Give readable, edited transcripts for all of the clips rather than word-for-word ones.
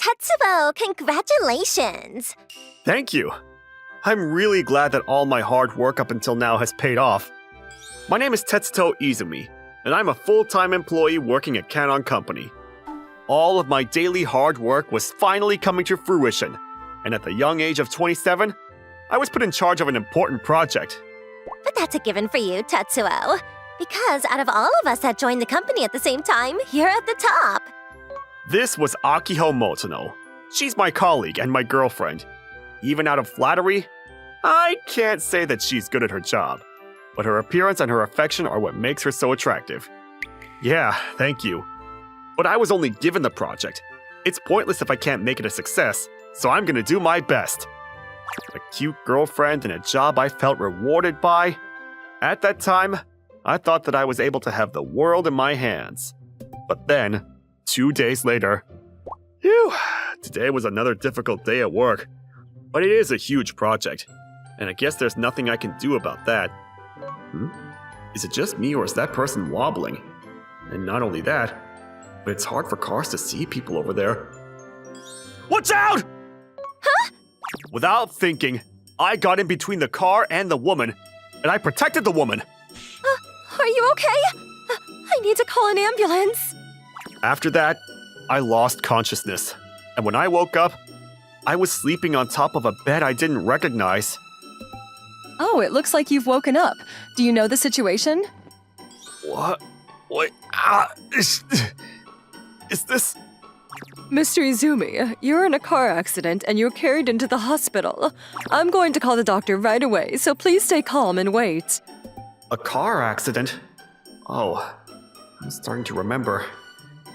Tetsuo, congratulations! Thank you. I'm really glad that all my hard work up until now has paid off. My name is Tetsuto Izumi, and I'm a full-time employee working at Canon Company. All of my daily hard work was finally coming to fruition, and at the young age of 27, I was put in charge of an important project. But that's a given for you, Tetsuo. Because out of all of us that joined the company at the same time, you're at the top. This was Akiho Motono. She's my colleague and my girlfriend. Even out of flattery, I can't say that she's good at her job. But her appearance and her affection are what makes her so attractive. Yeah, thank you. But I was only given the project. It's pointless if I can't make it a success, so I'm gonna do my best. A cute girlfriend and a job I felt rewarded by. At that time, I thought that I was able to have the world in my hands. But then, 2 days later, today was another difficult day at work. But it is a huge project, and I guess there's nothing I can do about that. Is it just me or is that person wobbling? And not only that, but it's hard for cars to see people over there. Watch out! Huh? Without thinking, I got in between the car and the woman, and I protected the woman. Are you okay? I need to call an ambulance. After that, I lost consciousness, and when I woke up, I was sleeping on top of a bed I didn't recognize. Oh, it looks like you've woken up. Do you know the situation? What? Wait, is this... Mr. Izumi, you're in a car accident and you're carried into the hospital. I'm going to call the doctor right away, so please stay calm and wait. A car accident? Oh, I'm starting to remember.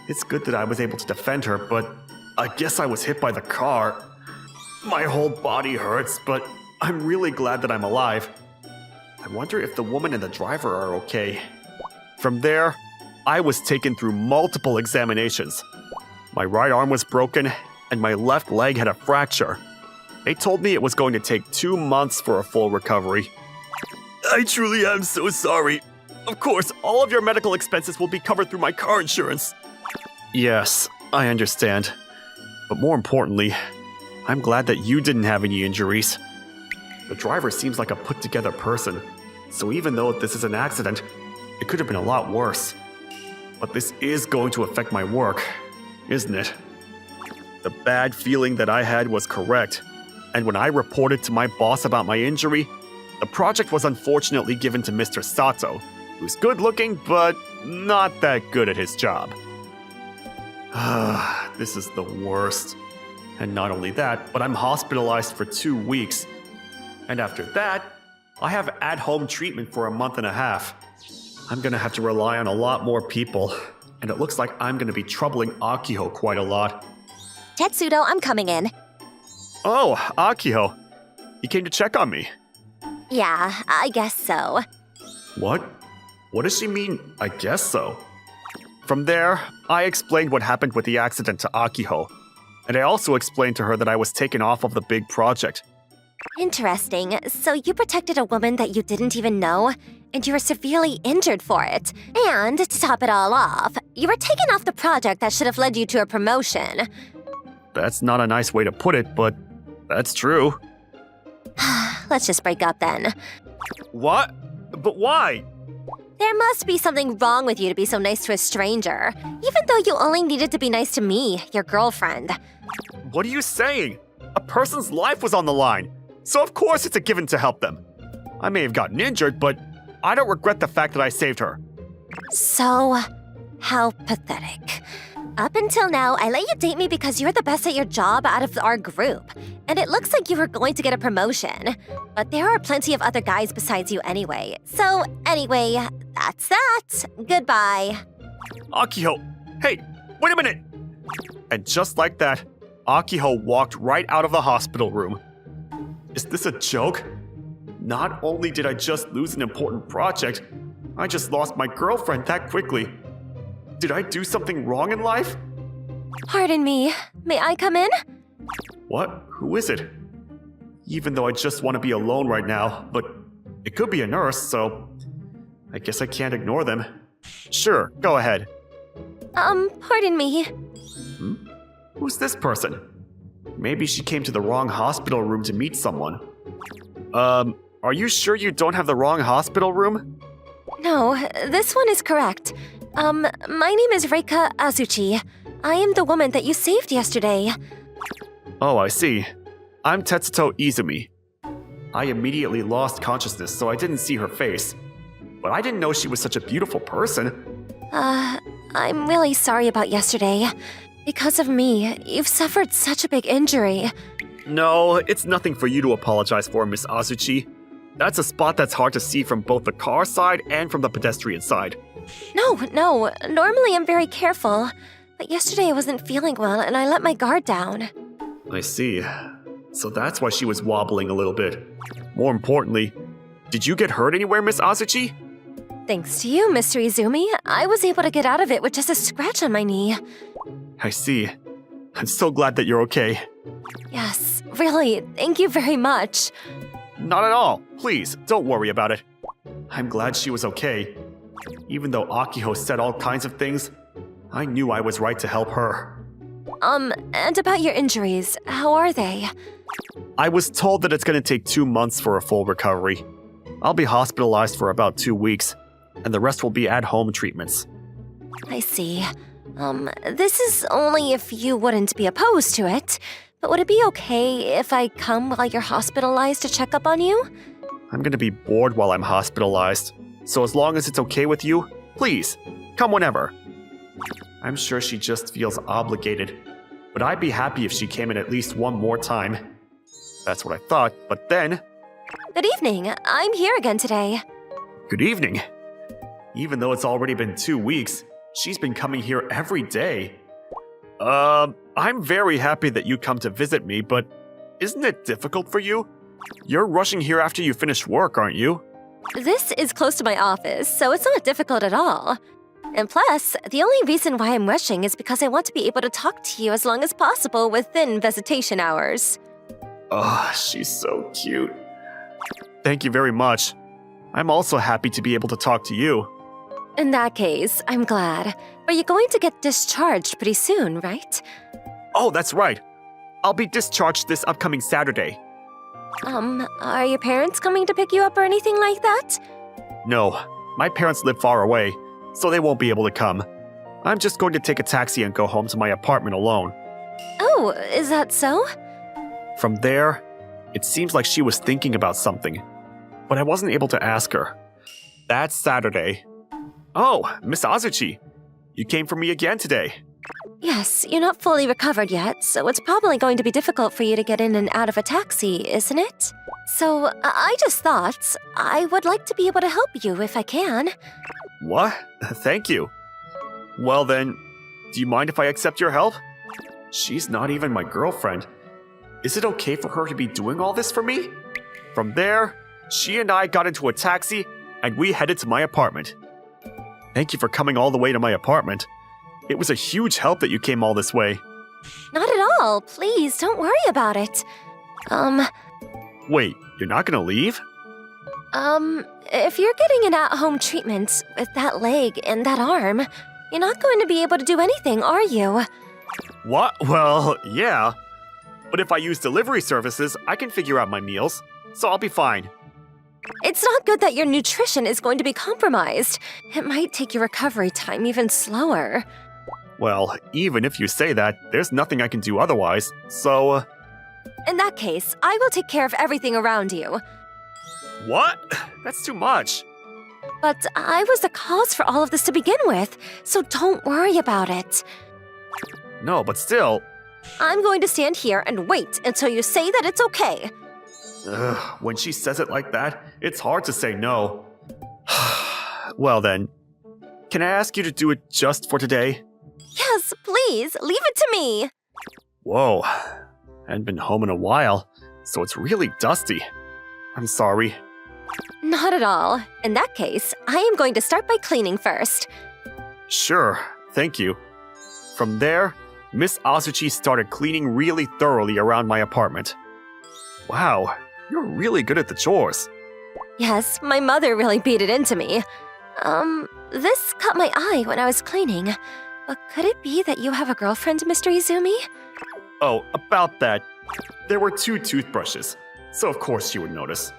It's good that I was able to defend her, but I guess I was hit by the car. My whole body hurts, but I'm really glad that I'm alive. I wonder if the woman and the driver are okay. From there, I was taken through multiple examinations. My right arm was broken, and my left leg had a fracture. They told me it was going to take 2 months for a full recovery. I truly am so sorry. Of course, all of your medical expenses will be covered through my car insurance. Yes, I understand. But more importantly, I'm glad that you didn't have any injuries. The driver seems like a put-together person, so even though this is an accident, it could have been a lot worse. But this is going to affect my work, isn't it? The bad feeling that I had was correct, and when I reported to my boss about my injury, the project was unfortunately given to Mr. Sato, who's good-looking but not that good at his job. This is the worst. And not only that, but I'm hospitalized for 2 weeks. And after that, I have at-home treatment for a month and a half. I'm gonna have to rely on a lot more people, and it looks like I'm gonna be troubling Akiho quite a lot. Tetsudo, I'm coming in. Oh, Akiho. You came to check on me. Yeah, I guess so. What? What does she mean, I guess so? From there, I explained what happened with the accident to Akiho, and I also explained to her that I was taken off of the big project. Interesting. So you protected a woman that you didn't even know, and you were severely injured for it. And to top it all off, you were taken off the project that should have led you to a promotion. That's not a nice way to put it, but that's true. Let's just break up then. What? But why? There must be something wrong with you to be so nice to a stranger, even though you only needed to be nice to me, your girlfriend. What are you saying? A person's life was on the line, so of course it's a given to help them. I may have gotten injured, but I don't regret the fact that I saved her. So, how pathetic. Up until now, I let you date me because you're the best at your job out of our group, and it looks like you were going to get a promotion. But there are plenty of other guys besides you anyway. So, anyway, that's that. Goodbye. Akiho, hey, wait a minute! And just like that, Akiho walked right out of the hospital room. Is this a joke? Not only did I just lose an important project, I just lost my girlfriend that quickly. Did I do something wrong in life? Pardon me. May I come in? What? Who is it? Even though I just want to be alone right now, but it could be a nurse, so I guess I can't ignore them. Sure, go ahead. Pardon me. Who's this person? Maybe she came to the wrong hospital room to meet someone. Are you sure you don't have the wrong hospital room? No, this one is correct. My name is Reika Azuchi. I am the woman that you saved yesterday. Oh, I see. I'm Tetsuto Izumi. I immediately lost consciousness, so I didn't see her face. But I didn't know she was such a beautiful person. I'm really sorry about yesterday. Because of me, you've suffered such a big injury. No, it's nothing for you to apologize for, Miss Azuchi. That's a spot that's hard to see from both the car side and from the pedestrian side. No, normally I'm very careful. But yesterday I wasn't feeling well and I let my guard down. I see. So that's why she was wobbling a little bit. More importantly, did you get hurt anywhere, Miss Azuchi? Thanks to you, Mr. Izumi, I was able to get out of it with just a scratch on my knee. I see. I'm so glad that you're okay. Yes, really, thank you very much. Not at all. Please, don't worry about it. I'm glad she was okay. Even though Akiho said all kinds of things, I knew I was right to help her. And about your injuries, how are they? I was told that it's going to take 2 months for a full recovery. I'll be hospitalized for about 2 weeks, and the rest will be at-home treatments. I see. This is only if you wouldn't be opposed to it. But would it be okay if I come while you're hospitalized to check up on you? I'm going to be bored while I'm hospitalized, so as long as it's okay with you, please, come whenever. I'm sure she just feels obligated, but I'd be happy if she came in at least one more time. That's what I thought, but then... Good evening. I'm here again today. Good evening. Even though it's already been 2 weeks, she's been coming here every day. I'm very happy that you come to visit me, but isn't it difficult for you? You're rushing here after you finish work, aren't you? This is close to my office, so it's not difficult at all. And plus, the only reason why I'm rushing is because I want to be able to talk to you as long as possible within visitation hours. Oh, she's so cute. Thank you very much. I'm also happy to be able to talk to you. In that case, I'm glad. But you're going to get discharged pretty soon, right? Oh, that's right. I'll be discharged this upcoming Saturday. Are your parents coming to pick you up or anything like that? No, my parents live far away, so they won't be able to come. I'm just going to take a taxi and go home to my apartment alone. Oh, is that so? From there, it seems like she was thinking about something, but I wasn't able to ask her. That's Saturday. Oh, Miss Azuchi, you came for me again today. Yes, you're not fully recovered yet, so it's probably going to be difficult for you to get in and out of a taxi, isn't it? So, I just thought I would like to be able to help you if I can. What? Thank you. Well then, do you mind if I accept your help? She's not even my girlfriend. Is it okay for her to be doing all this for me? From there, she and I got into a taxi and we headed to my apartment. Thank you for coming all the way to my apartment. It was a huge help that you came all this way. Not at all. Please, don't worry about it. Wait, you're not gonna leave? If you're getting an at-home treatment with that leg and that arm, you're not going to be able to do anything, are you? What? Well, yeah. But if I use delivery services, I can figure out my meals, so I'll be fine. It's not good that your nutrition is going to be compromised. It might take your recovery time even slower. Well, even if you say that, there's nothing I can do otherwise, so... In that case, I will take care of everything around you. What? That's too much. But I was the cause for all of this to begin with, so don't worry about it. No, but still... I'm going to stand here and wait until you say that it's okay. When she says it like that, it's hard to say no. Well then, can I ask you to do it just for today? Yes, please, leave it to me. Whoa, I hadn't been home in a while, so it's really dusty. I'm sorry. Not at all. In that case, I am going to start by cleaning first. Sure, thank you. From there, Miss Azuchi started cleaning really thoroughly around my apartment. Wow, you're really good at the chores. Yes, my mother really beat it into me. This caught my eye when I was cleaning. But could it be that you have a girlfriend, Mr. Izumi? Oh, about that. There were 2 toothbrushes, so of course she would notice.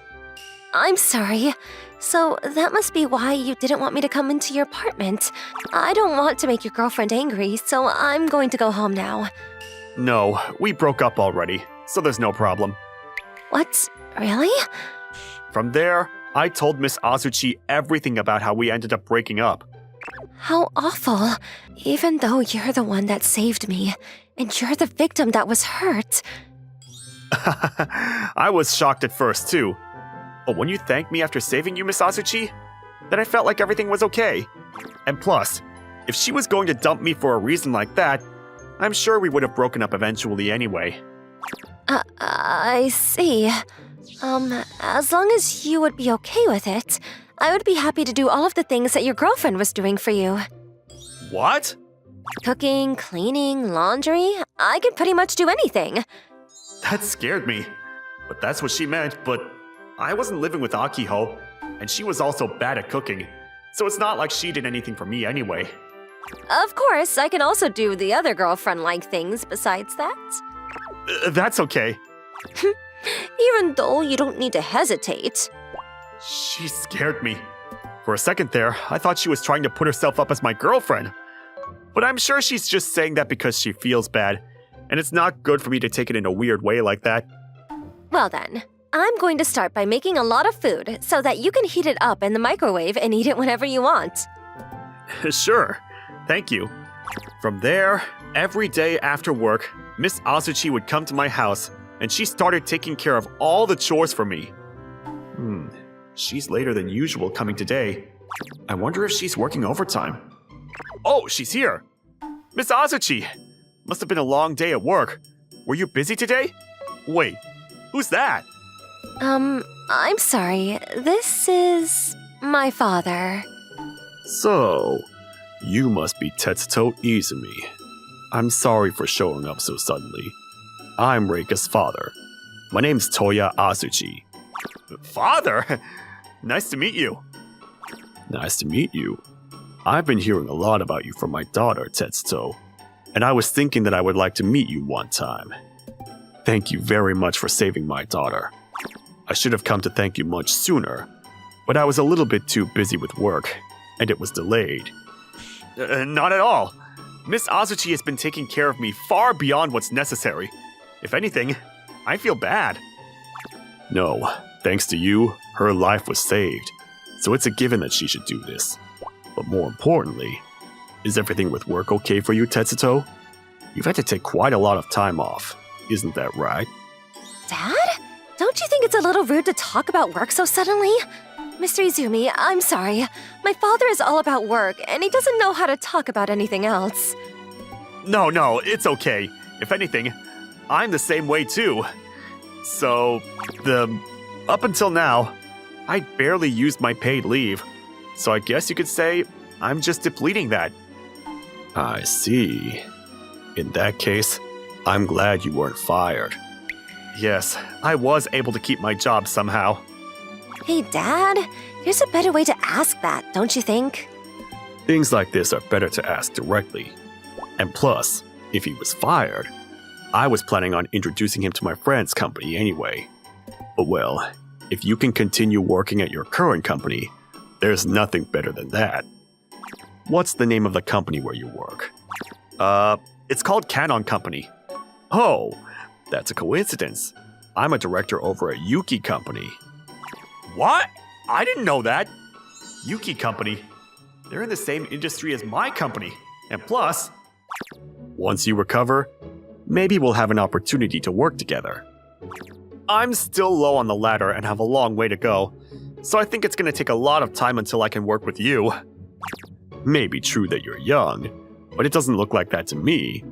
I'm sorry. So that must be why you didn't want me to come into your apartment. I don't want to make your girlfriend angry, so I'm going to go home now. No, we broke up already, so there's no problem. What? Really? From there, I told Miss Azuchi everything about how we ended up breaking up. How awful. Even though you're the one that saved me, and you're the victim that was hurt. I was shocked at first, too. But when you thanked me after saving you, Miss Azuchi, then I felt like everything was okay. And plus, if she was going to dump me for a reason like that, I'm sure we would have broken up eventually anyway. I see. As long as you would be okay with it, I would be happy to do all of the things that your girlfriend was doing for you. What? Cooking, cleaning, laundry, I could pretty much do anything. That scared me. But that's what she meant, but I wasn't living with Akiho, and she was also bad at cooking, so it's not like she did anything for me anyway. Of course, I can also do the other girlfriend-like things besides that. That's okay. Even though you don't need to hesitate. She scared me. For a second there, I thought she was trying to put herself up as my girlfriend. But I'm sure she's just saying that because she feels bad, and it's not good for me to take it in a weird way like that. Well then, I'm going to start by making a lot of food so that you can heat it up in the microwave and eat it whenever you want. Sure, thank you. From there, every day after work, Miss Azuchi would come to my house, and she started taking care of all the chores for me. She's later than usual coming today. I wonder if she's working overtime. Oh, she's here! Miss Azuchi! Must have been a long day at work. Were you busy today? Wait, who's that? I'm sorry. This is my father. So, you must be Tetsuto Izumi. I'm sorry for showing up so suddenly. I'm Reika's father. My name's Toya Azuchi. Father? Nice to meet you. Nice to meet you. I've been hearing a lot about you from my daughter, Tetsuto, and I was thinking that I would like to meet you one time. Thank you very much for saving my daughter. I should have come to thank you much sooner, but I was a little bit too busy with work, and it was delayed. Not at all. Miss Azuchi has been taking care of me far beyond what's necessary. If anything, I feel bad. No, thanks to you, her life was saved, so it's a given that she should do this. But more importantly, is everything with work okay for you, Tetsuto? You've had to take quite a lot of time off, isn't that right? Dad? Don't you think it's a little rude to talk about work so suddenly? Mr. Izumi, I'm sorry. My father is all about work, and he doesn't know how to talk about anything else. No, it's okay. If anything, I'm the same way too. So, up until now, I barely used my paid leave. So I guess you could say I'm just depleting that. I see. In that case, I'm glad you weren't fired. Yes, I was able to keep my job somehow. Hey, Dad, there's a better way to ask that, don't you think? Things like this are better to ask directly. And plus, if he was fired, I was planning on introducing him to my friend's company anyway. But well, if you can continue working at your current company, there's nothing better than that. What's the name of the company where you work? It's called Canon Company. Oh, that's a coincidence. I'm a director over at Yuki Company. What? I didn't know that. Yuki Company? They're in the same industry as my company. And plus, once you recover, maybe we'll have an opportunity to work together. I'm still low on the ladder and have a long way to go, so I think it's going to take a lot of time until I can work with you. Maybe true that you're young, but it doesn't look like that to me.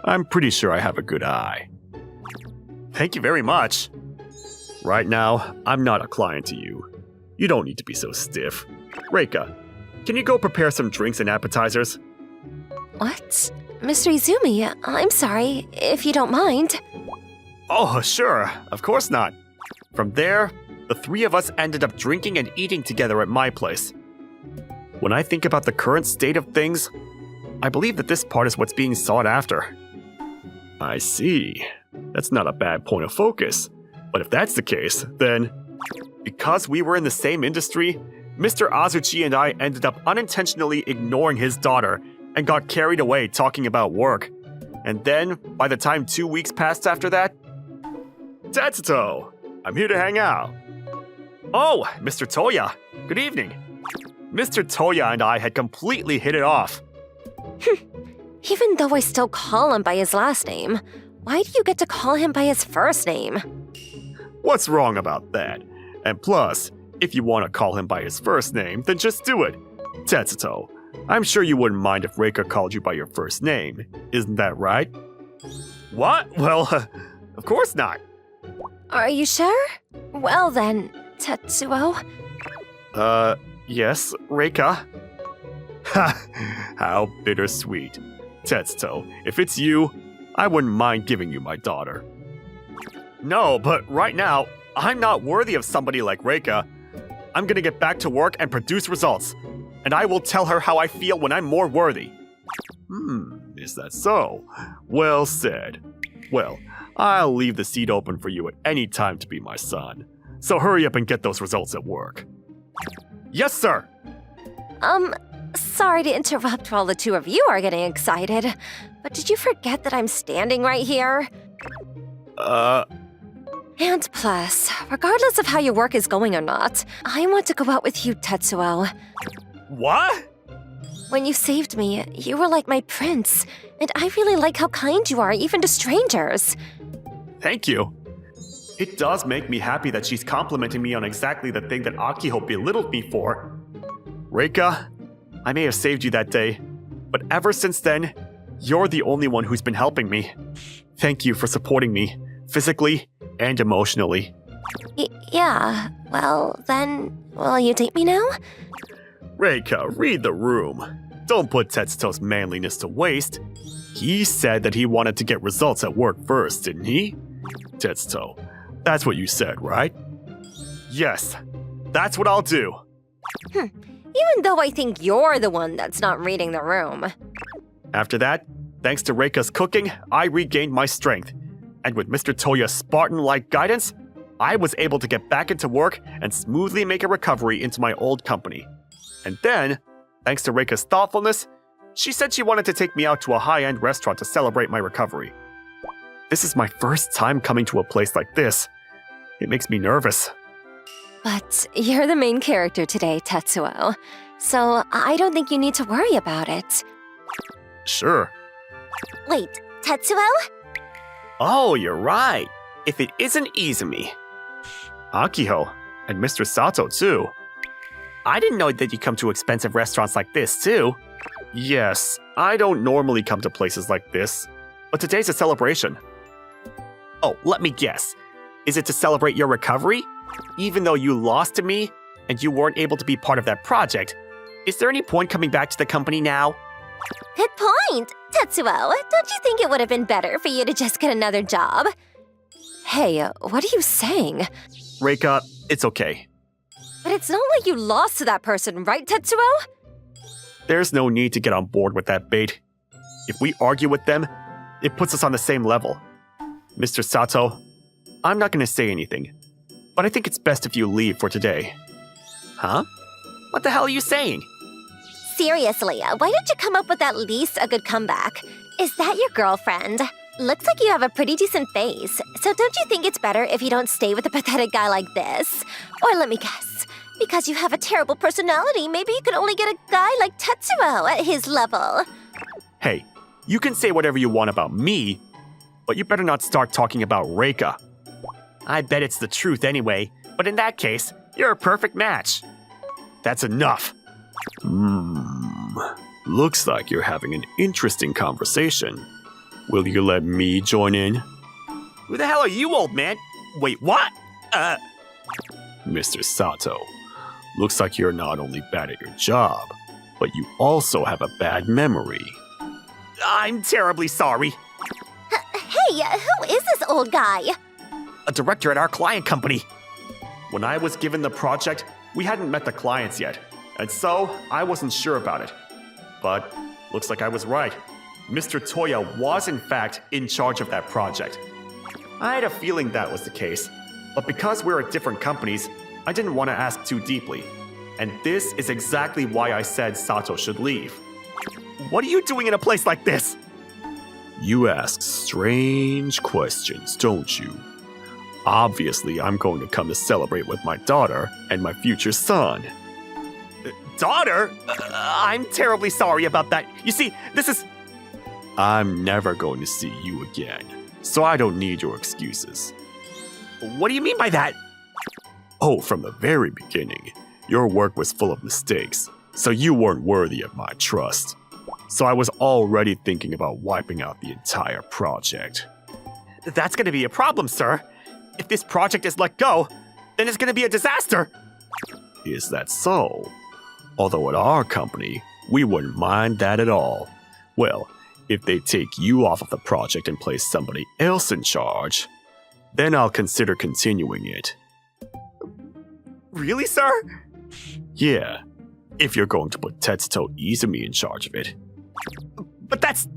I'm pretty sure I have a good eye. Thank you very much. Right now, I'm not a client to you. You don't need to be so stiff. Reika, can you go prepare some drinks and appetizers? What? Mr. Izumi, I'm sorry, if you don't mind. Oh, sure. Of course not. From there, the three of us ended up drinking and eating together at my place. When I think about the current state of things, I believe that this part is what's being sought after. I see. That's not a bad point of focus. But if that's the case, then because we were in the same industry, Mr. Azuchi and I ended up unintentionally ignoring his daughter and got carried away talking about work. And then, by the time 2 weeks passed after that, Tetsuto, I'm here to hang out. Oh, Mr. Toya, good evening. Mr. Toya and I had completely hit it off. Even though I still call him by his last name, why do you get to call him by his first name? What's wrong about that? And plus, if you want to call him by his first name, then just do it. Tetsuto, I'm sure you wouldn't mind if Reika called you by your first name. Isn't that right? What? Well, of course not. Are you sure? Well then, Tetsuo. Yes, Reika. Ha! How bittersweet. Tetsuto, if it's you, I wouldn't mind giving you my daughter. No, but right now, I'm not worthy of somebody like Reika. I'm gonna get back to work and produce results, and I will tell her how I feel when I'm more worthy. Is that so? Well said. Well, I'll leave the seat open for you at any time to be my son. So hurry up and get those results at work. Yes, sir! Sorry to interrupt while the two of you are getting excited, but did you forget that I'm standing right here? And plus, regardless of how your work is going or not, I want to go out with you, Tetsuo. What? When you saved me, you were like my prince, and I really like how kind you are, even to strangers. Thank you. It does make me happy that she's complimenting me on exactly the thing that Akiho belittled me for. Reika, I may have saved you that day, but ever since then, you're the only one who's been helping me. Thank you for supporting me, physically and emotionally. Yeah, well, then, will you date me now? Reika, read the room. Don't put Tetsuto's manliness to waste. He said that he wanted to get results at work first, didn't he? Tetsuto, that's what you said, right? Yes, that's what I'll do. Even though I think you're the one that's not reading the room. After that, thanks to Reika's cooking, I regained my strength. And with Mr. Toya's Spartan-like guidance, I was able to get back into work and smoothly make a recovery into my old company. And then, thanks to Reika's thoughtfulness, she said she wanted to take me out to a high-end restaurant to celebrate my recovery. This is my first time coming to a place like this. It makes me nervous. But you're the main character today, Tetsuo, so I don't think you need to worry about it. Sure. Wait, Tetsuo? Oh, you're right. If it isn't Izumi. Akiho, and Mr. Sato too. I didn't know that you come to expensive restaurants like this too. Yes, I don't normally come to places like this, but today's a celebration. Oh, let me guess. Is it to celebrate your recovery? Even though you lost to me, and you weren't able to be part of that project, is there any point coming back to the company now? Good point! Tetsuo, don't you think it would have been better for you to just get another job? Hey, what are you saying? Reika, it's okay. But it's not like you lost to that person, right, Tetsuo? There's no need to get on board with that bait. If we argue with them, it puts us on the same level. Mr. Sato, I'm not going to say anything, but I think it's best if you leave for today. Huh? What the hell are you saying? Seriously, why don't you come up with at least a good comeback? Is that your girlfriend? Looks like you have a pretty decent face, so don't you think it's better if you don't stay with a pathetic guy like this? Or let me guess, because you have a terrible personality, maybe you can only get a guy like Tetsuo at his level. Hey, you can say whatever you want about me, but you better not start talking about Reika. I bet it's the truth anyway, but in that case, you're a perfect match. That's enough. Looks like you're having an interesting conversation. Will you let me join in? Who the hell are you, old man? Wait, what? Mr. Sato, looks like you're not only bad at your job, but you also have a bad memory. I'm terribly sorry. Hey, who is this old guy? A director at our client company. When I was given the project, we hadn't met the clients yet, and so I wasn't sure about it. But Looks like I was right. Mr. Toya was in fact in charge of that project. I had a feeling that was the case, but because we're at different companies, I didn't want to ask too deeply. And this is exactly why I said Sato should leave. What are you doing in a place like this? You ask strange questions, don't you? Obviously, I'm going to come to celebrate with my daughter and my future son. Daughter? I'm terribly sorry about that. You see, this is... I'm never going to see you again, so I don't need your excuses. What do you mean by that? Oh, from the very beginning, your work was full of mistakes, so you weren't worthy of my trust. So I was already thinking about wiping out the entire project. That's gonna be a problem, sir. If this project is let go, then it's gonna be a disaster. Is that so? Although at our company, we wouldn't mind that at all. Well, if they take you off of the project and place somebody else in charge, then I'll consider continuing it. Really, sir? Yeah, if you're going to put Tetsuto Izumi in charge of it. But that's...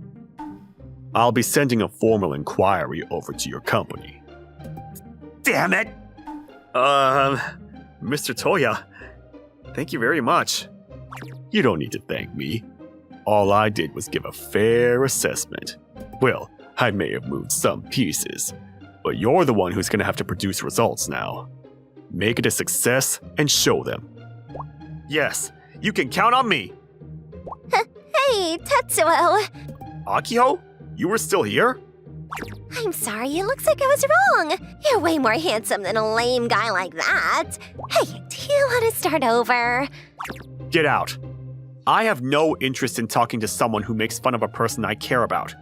I'll be sending a formal inquiry over to your company. Damn it! Mr. Toya, thank you very much. You don't need to thank me. All I did was give a fair assessment. Well, I may have moved some pieces, but you're the one who's gonna have to produce results now. Make it a success and show them. Yes, you can count on me. Hey, Tetsuo. Akiho, you were still here? I'm sorry, it looks like I was wrong. You're way more handsome than a lame guy like that. Hey, do you want to start over? Get out. I have no interest in talking to someone who makes fun of a person I care about.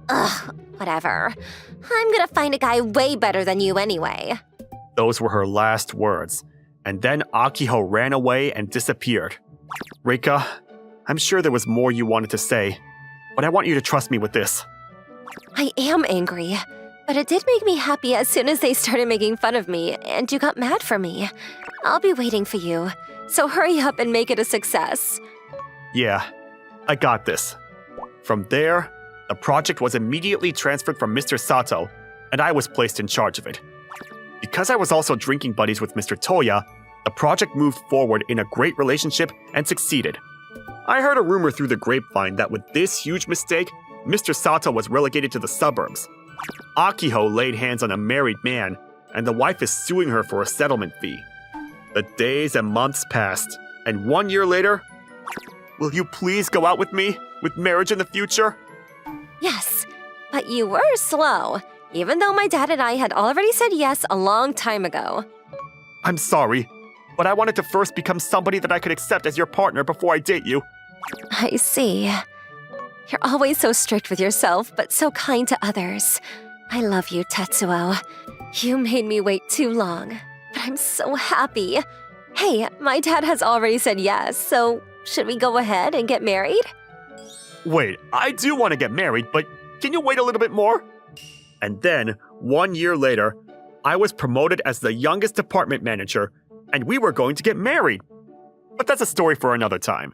Ugh, whatever. I'm gonna find a guy way better than you anyway. Those were her last words, and then Akiho ran away and disappeared. Reika, I'm sure there was more you wanted to say, but I want you to trust me with this. I am angry, but it did make me happy as soon as they started making fun of me and you got mad for me. I'll be waiting for you, so hurry up and make it a success. Yeah, I got this. From there, the project was immediately transferred from Mr. Sato, and I was placed in charge of it. Because I was also drinking buddies with Mr. Toya, the project moved forward in a great relationship and succeeded. I heard a rumor through the grapevine that with this huge mistake, Mr. Sato was relegated to the suburbs. Akiho laid hands on a married man, and the wife is suing her for a settlement fee. The days and months passed, and 1 year later, will you please go out with me, with marriage in the future? Yes, but you were slow, even though my dad and I had already said yes a long time ago. I'm sorry, but I wanted to first become somebody that I could accept as your partner before I date you. I see. You're always so strict with yourself, but so kind to others. I love you, Tetsuo. You made me wait too long, but I'm so happy. Hey, my dad has already said yes, so should we go ahead and get married? Wait, I do want to get married, but can you wait a little bit more? And then, 1 year later, I was promoted as the youngest department manager, and we were going to get married. But that's a story for another time.